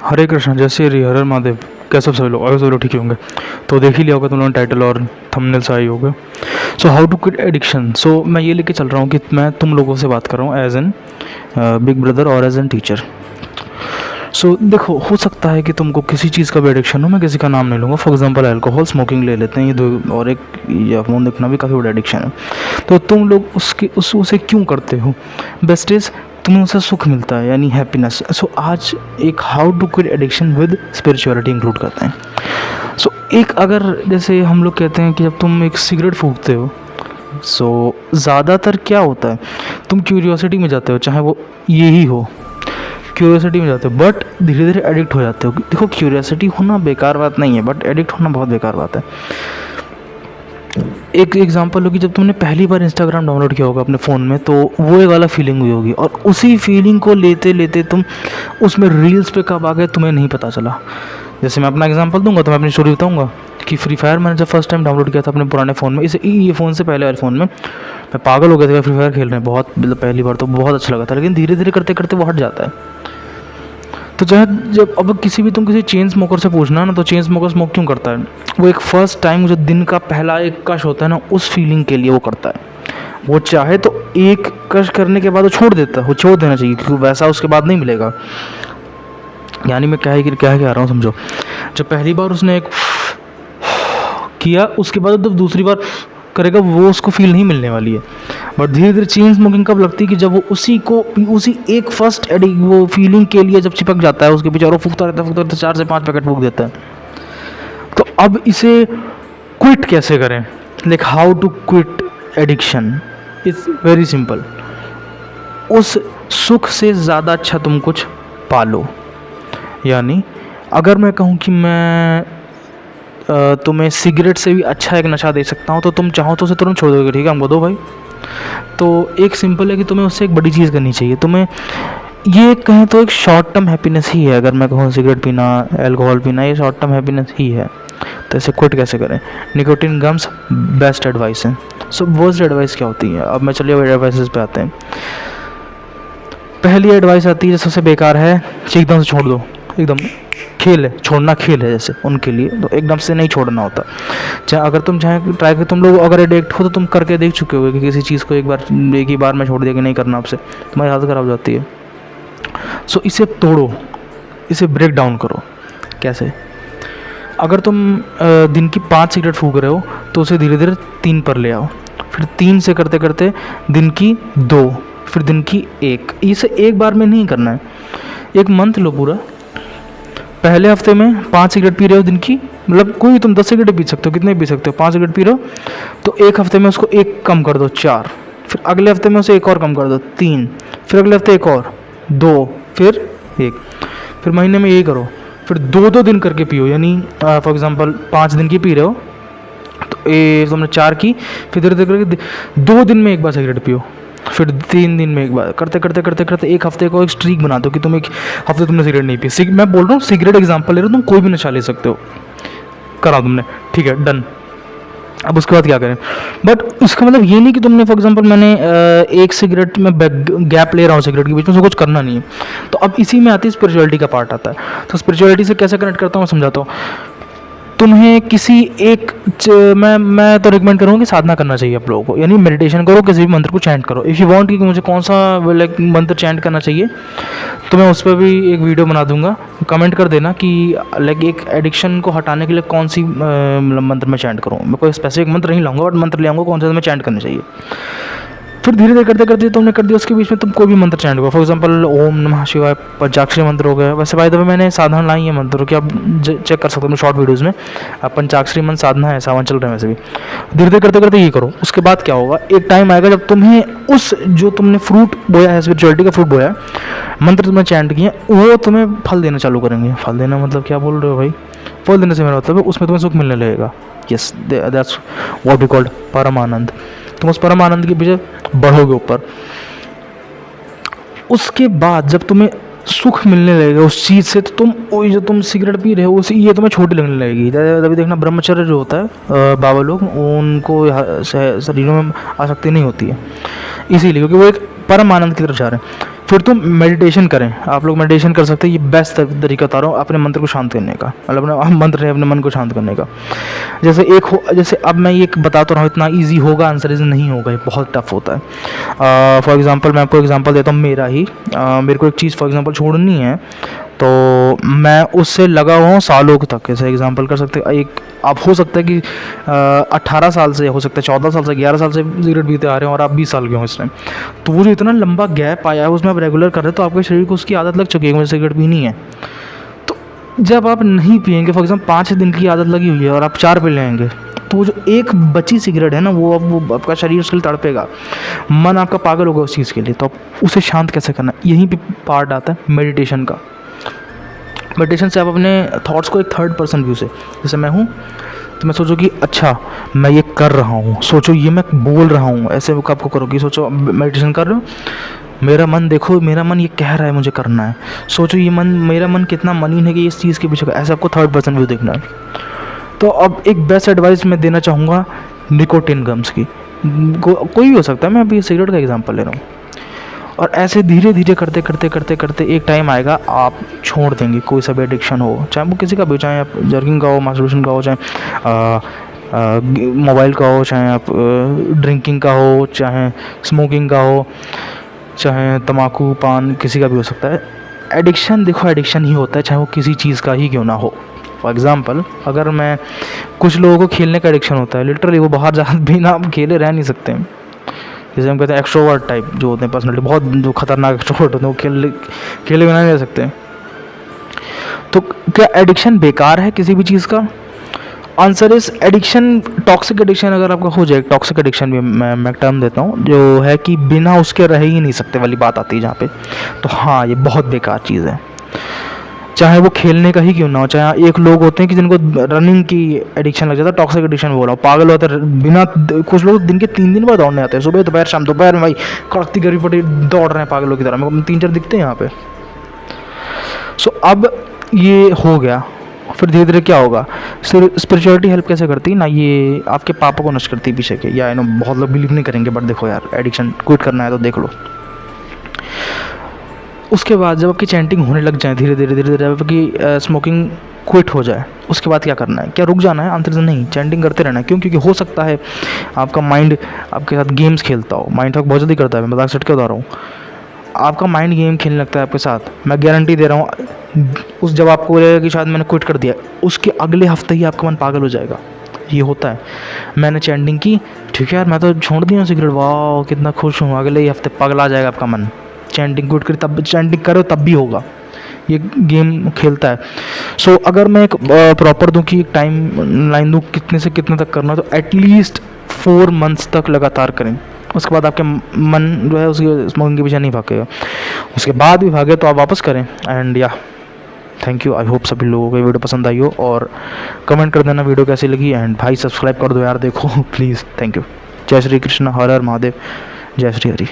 हरे कृष्ण। जैसे हर महादेव। कैसे सब लोग आगे, सब लोग ठीक ही होंगे। तो देख ही लिया होगा तुम लोगों ने टाइटल और थंबनेल से आई होगा। So how to quit addiction. So मैं ये लेके चल रहा हूँ कि मैं तुम लोगों से बात कर रहा हूँ एज एन बिग ब्रदर और एज एन टीचर। सो देखो, हो सकता है कि तुमको किसी चीज़ का भी एडिक्शन हो। मैं किसी का नाम नहीं लूँगा। फॉर एग्जांपल अल्कोहल, स्मोकिंग ले लेते हैं, ये दो, और एक या फ़ोन देखना भी काफ़ी बड़ा एडिक्शन है। तो तुम लोग उसे क्यों करते हो? बेस्ट इज़ तुम्हें उससे सुख मिलता है, यानी हैप्पीनेस। सो आज एक how to quit addiction with spirituality include करते हैं। सो एक, अगर जैसे हम लोग कहते हैं कि जब तुम एक सिगरेट फूकते हो, सो ज़्यादातर क्या होता है, तुम क्यूरियोसिटी में जाते हो, चाहे वो यही हो, क्यूरियोसिटी में जाते हो, बट धीरे धीरे एडिक्ट हो जाते हो। देखो, क्यूरियोसिटी होना बेकार बात नहीं है, बट एडिक्ट होना बहुत बेकार बात है। एक एग्जांपल होगी, जब तुमने पहली बार इंस्टाग्राम डाउनलोड किया होगा अपने फ़ोन में, तो वो एक वाला फीलिंग हुई होगी, और उसी फीलिंग को लेते लेते तुम उसमें रील्स पे कब आ गए तुम्हें नहीं पता चला। जैसे मैं अपना एग्जांपल दूंगा तो मैं अपनी स्टोरी बताऊंगा कि फ्री फायर मैंने जब फर्स्ट टाइम डाउनलोड किया था अपने पुराने फ़ोन में, इसे ये फ़ोन से पहले वाले फ़ोन में, मैं पागल हो गया था फ्री फायर खेलने। बहुत, मतलब पहली बार तो बहुत अच्छा लगा था, लेकिन धीरे धीरे करते करते वो हट जाता है। तो चाहे जब अब किसी भी, तुम किसी चेन स्मोकर से पूछना ना, तो चेन स्मोकर स्मोक क्यों करता है? वो एक फ़र्स्ट टाइम जो दिन का पहला एक कश होता है ना, उस फीलिंग के लिए वो करता है। वो चाहे तो एक कश करने के बाद वो छोड़ देता है, वो छोड़ देना चाहिए, क्योंकि वैसा उसके बाद नहीं मिलेगा। यानी मैं क्या कह रहा हूँ समझो। जब पहली बार उसने एक किया, उसके बाद जब दूसरी बार करेगा वो उसको फील नहीं मिलने वाली है। बट धीरे धीरे चेन स्मोकिंग कब लगती है कि जब वो उसी एक फर्स्ट वो फीलिंग के लिए जब चिपक जाता है उसके पीछे, और वो फूकता रहता है 4 से 5 पैकेट फूक देता है। तो अब इसे क्विट कैसे करें? Like how to quit addiction is very simple. उस सुख से ज़्यादा अच्छा तुम कुछ पालो। यानी अगर मैं कहूँ कि मैं तुम्हें सिगरेट से भी अच्छा एक नशा दे सकता हूँ, तो तुम चाहो तो उसे तुरंत छोड़ दोगे, ठीक है, हमको दो भाई। तो एक सिंपल है कि तुम्हें उससे एक बड़ी चीज़ करनी चाहिए। तुम्हें ये कहें तो एक शॉर्ट टर्म हैप्पीनेस ही है। अगर मैं कहूँ सिगरेट पीना, अल्कोहल पीना, ये शॉर्ट टर्म हैप्पीनेस ही है। तो इसे क्विट कैसे करें? निकोटिन गम्स बेस्ट एडवाइस है। सो वर्स्ट एडवाइस क्या होती है? अब मैं चलिए एडवाइसेस पे आते हैं। पहली एडवाइस आती है जो सबसे बेकार है, एकदम से छोड़ दो। एकदम खेल है, छोड़ना खेल है जैसे उनके लिए, तो एकदम से नहीं छोड़ना होता। चाहे अगर तुम चाहे ट्राई कर, तुम लोग अगर एडिक्ट हो तो तुम करके देख चुके हो कि किसी चीज़ को एक ही बार में छोड़ दिया कि नहीं करना, आपसे तुम्हारी हालत ख़राब हो जाती है। सो इसे तोड़ो, इसे ब्रेक डाउन करो। कैसे? अगर तुम दिन की 5 सिगरेट फूक रहे हो, तो उसे धीरे धीरे 3 पर ले आओ, फिर 3 से करते करते दिन की 2, फिर दिन की 1। इसे एक बार में नहीं करना है, एक मंथ लो पूरा। पहले हफ्ते में 5 सिगरेट पी रहे हो दिन की, मतलब कोई तुम 10 सिगरेट पी सकते हो, कितने पी सकते हो, 5 सिगरेट पी रहे हो, तो एक हफ्ते में उसको 1 कम कर दो, 4। फिर अगले हफ्ते में उसे 1 और कम कर दो, 3। फिर अगले हफ्ते 1 और, 2, फिर 1। फिर महीने में यही करो, फिर 2-2 दिन करके पियो। यानी फॉर एग्जांपल 5 दिन की पी रहे हो, तो तुमने 4 की, फिर धीरे धीरे करके 2 दिन में 1 बार सिगरेट पियो, फिर 3 दिन में 1 बार, करते करते करते करते एक हफ्ते को एक स्ट्रीक बना दो कि तुम 1 हफ्ते तुमने सिगरेट नहीं पी। मैं बोल रहा हूँ सिगरेट एग्जांपल ले रहा हूँ, तुम कोई भी नशा ले सकते हो। करा तुमने, ठीक है, डन। अब उसके बाद क्या करें? बट उसका मतलब ये नहीं कि तुमने फॉर एग्जांपल मैंने 1 सिगरेट में गैप ले रहा हूँ सिगरेट के बीच में, उसको कुछ करना नहीं है। तो अब इसी में आती है स्पिरिचुअलिटी का पार्ट आता है। तो स्पिरिचुअलिटी से कैसे कनेक्ट करता हूँ मैं समझाता हूँ। तुम्हें किसी एक मैं तो रिकमेंड करूँगा कि साधना करना चाहिए आप लोगों को, यानी मेडिटेशन करो, किसी भी मंत्र को चैंट करो। इफ़ यू वांट कि मुझे कौन सा लाइक मंत्र चैंट करना चाहिए, तो मैं उस पर भी एक वीडियो बना दूंगा। कमेंट कर देना कि लाइक एक एडिक्शन को हटाने के लिए कौन सी मंत्र मैं चैंट करूँ। मैं कोई स्पेसिफिक मंत्र नहीं लाऊंगा, बट मंत्र ले आऊँगा कौन सा मैं चैंट करना चाहिए। फिर धीरे धीरे करते करते तुमने कर दिया, उसके बीच में तुम कोई भी मंत्र चैंट करो। फॉर एग्जांपल ओम नमः शिवाय, पंचाक्षरी मंत्र हो गया। वैसे बाय द वे मैंने साधना लाई है मंत्र की, आप चेक कर सकते हो शॉर्ट वीडियोज़ में। पंचाक्षरी मंत्र साधना है, सावन चल रहे हैं वैसे भी। धीरे धीरे करते करते ये करो। उसके बाद क्या होगा, एक टाइम आएगा जब तुम्हें उस जो तुमने फ्रूट बोया है, स्पिरिचुअलिटी का फ्रूट बोया है, मंत्र तुमने चैंट किए, वो तुम्हें फल देना चालू करेंगे। फल देना मतलब क्या बोल रहे हो भाई? फल देने से मेरा मतलब है उसमें तुम्हें सुख मिलने लगेगा। Yes, that's what we called परमानंद। तुम उस परम आनंद के पीछे बढ़ोगे ऊपर। उसके बाद जब तुम्हें सुख मिलने लगेगा उस चीज़ से, तो तुम वही जो तुम सिगरेट पी रहे हो उसी ये तुम्हें छोटी लगने लगेगी। तभी देखना ब्रह्मचर्य जो होता है, बाबा लोग उनको शरीरों में आसक्ति नहीं होती है, इसीलिए क्योंकि वो एक परम आनंद की तरफ जा रहे हैं। फिर तुम मेडिटेशन करें। आप लोग मेडिटेशन कर सकते हैं, ये बेस्ट तरीका बता रहा हूँ अपने मंत्र को शांत करने का, मतलब अपना मंत्र है अपने मन को शांत करने का। जैसे अब मैं ये बताता रहा हूँ, इतना इजी होगा आंसर, इज नहीं होगा, ये बहुत टफ होता है। फॉर एग्जांपल मैं आपको एग्जांपल देता हूँ मेरा ही। मेरे को एक चीज़ फॉर एग्जांपल छोड़नी है, तो मैं उससे लगा हुआ हूँ सालों तक। जैसे एग्जांपल कर सकते हैं, एक आप हो सकता है कि 18 साल से, हो सकता है 14 साल से, 11 साल से सिगरेट पीते आ रहे हैं और आप 20 साल के हो इस टाइम। तो वो जो इतना लंबा गैप आया है उसमें आप रेगुलर कर रहे हैं, तो आपके शरीर को उसकी आदत लग चुकी है मुझे सिगरेट पीनी है। तो जब आप नहीं पिएंगे, फॉर एग्जाम्पल 5 दिन की आदत लगी हुई है और आप 4 पी लेंगे, तो वो जो एक बची सिगरेट है ना, वो आपका शरीर उसके लिए तड़पेगा, मन आपका पागल होगा उस चीज़ के लिए। तो आप उसे शांत कैसे करना, यहीं पे पार्ट आता है मेडिटेशन का। मेडिटेशन से आप अपने थॉट्स को एक थर्ड पर्सन व्यू से, जैसे मैं हूँ तो मैं सोचो कि अच्छा मैं ये कर रहा हूँ, सोचो ये मैं बोल रहा हूँ, ऐसे आपको करोगे। सोचो मेडिटेशन कर रहे हो, मेरा मन देखो, मेरा मन ये कह रहा है मुझे करना है, सोचो ये मन, मेरा मन कितना मनीन है कि इस चीज़ के पीछे, ऐसे आपको थर्ड पर्सन व्यू देखना है। तो अब एक बेस्ट एडवाइस मैं देना चाहूँगा निकोटिन गम्स की, कोई भी हो सकता है, मैं अभी सिगरेट का एग्जांपल ले रहा हूँ। और ऐसे धीरे धीरे करते करते करते करते एक टाइम आएगा आप छोड़ देंगे, कोई सा भी एडिक्शन हो, चाहे वो किसी का भी, चाहे आप जर्किंग का हो, मास्टरबेशन का हो, चाहे मोबाइल का हो, चाहे आप ड्रिंकिंग का हो, चाहे स्मोकिंग का हो, चाहे तम्बाकू पान, किसी का भी हो सकता है। एडिक्शन देखो एडिक्शन ही होता है, चाहे वो किसी चीज़ का ही क्यों ना हो। फॉर एग्ज़ाम्पल अगर मैं, कुछ लोगों को खेलने का एडिक्शन होता है, लिटरली वो बाहर जा बिना खेले रह नहीं सकते हैं। जैसे हम कहते हैं एक्सट्रोवर्ट टाइप जो होते हैं पर्सनैलिटी, बहुत जो खतरनाक एक्सट्रोवर्ट होते हैं, वो खेले बिना नहीं रह सकते। तो क्या एडिक्शन बेकार है किसी भी चीज़ का? आंसर इस एडिक्शन, टॉक्सिक एडिक्शन अगर आपका हो जाए, टॉक्सिक एडिक्शन भी मैं टर्म देता हूँ, जो है कि बिना उसके रह ही नहीं सकते वाली बात आती है जहाँ पे, तो हाँ ये बहुत बेकार चीज़ है। चाहे वो खेलने का ही क्यों ना हो, चाहे एक लोग होते हैं कि जिनको रनिंग की एडिक्शन लग जाता है, टॉक्सिक एडिक्शन बोला, पागल होता है बिना, कुछ लोग दिन के 3 दिन बाद दौड़ने आते हैं, सुबह दोपहर शाम, दोपहर में भाई कड़कती गर्मी पड़ी दौड़ रहे हैं पागलों की तरह, मेरे को 3-4 दिखते हैं यहाँ पे। सो अब ये हो गया, फिर धीरे धीरे क्या होगा, स्पिरिचुअलिटी हेल्प कैसे करती है ना, ये आपके पापों को नष्ट करती है पीछे के, या बहुत लोग बिलीव नहीं करेंगे, बट देखो यार एडिक्शन क्विट करना है तो देख लो। उसके बाद जब आपकी चैंटिंग होने लग जाए धीरे धीरे धीरे धीरे, आपकी स्मोकिंग क्विट हो जाए, उसके बाद क्या करना है? क्या रुक जाना है? आंसर नहीं, चैंटिंग करते रहना है। क्यों? क्योंकि हो सकता है आपका माइंड आपके साथ गेम्स खेलता हो, माइंड बहुत जल्दी करता है, मैं मजाक सट के बता रहा हूँ, आपका माइंड गेम खेलने लगता है आपके साथ, मैं गारंटी दे रहा हूँ। उस जब आपको लगेगा कि शायद मैंने क्विट कर दिया, उसके अगले हफ्ते ही आपका मन पागल हो जाएगा। ये होता है, मैंने चैंटिंग की, ठीक है यार मैं तो छोड़ दी हूँ सिगरेट, वाह कितना खुश हूँ, अगले ही हफ्ते पागल आ जाएगा आपका मन। चैंटिंग क्विट करी, तब चैंटिंग करो तब भी होगा, ये गेम खेलता है। सो अगर मैं एक प्रॉपर दूँ कि एक टाइम लाइन दूँ कितने से कितने तक करना, तो एटलीस्ट 4 मंथ्स तक लगातार करें, उसके बाद आपके मन जो है उसके स्मोकिंग के पीछे नहीं भागेगा, उसके बाद भी भागे तो आप वापस करें। एंड या थैंक यू, आई होप सभी लोगों को वीडियो पसंद आई हो, और कमेंट कर देना वीडियो कैसी लगी, एंड भाई सब्सक्राइब कर दो यार, देखो प्लीज़, थैंक यू। जय श्री कृष्ण, हर हर महादेव, जय श्री हरि।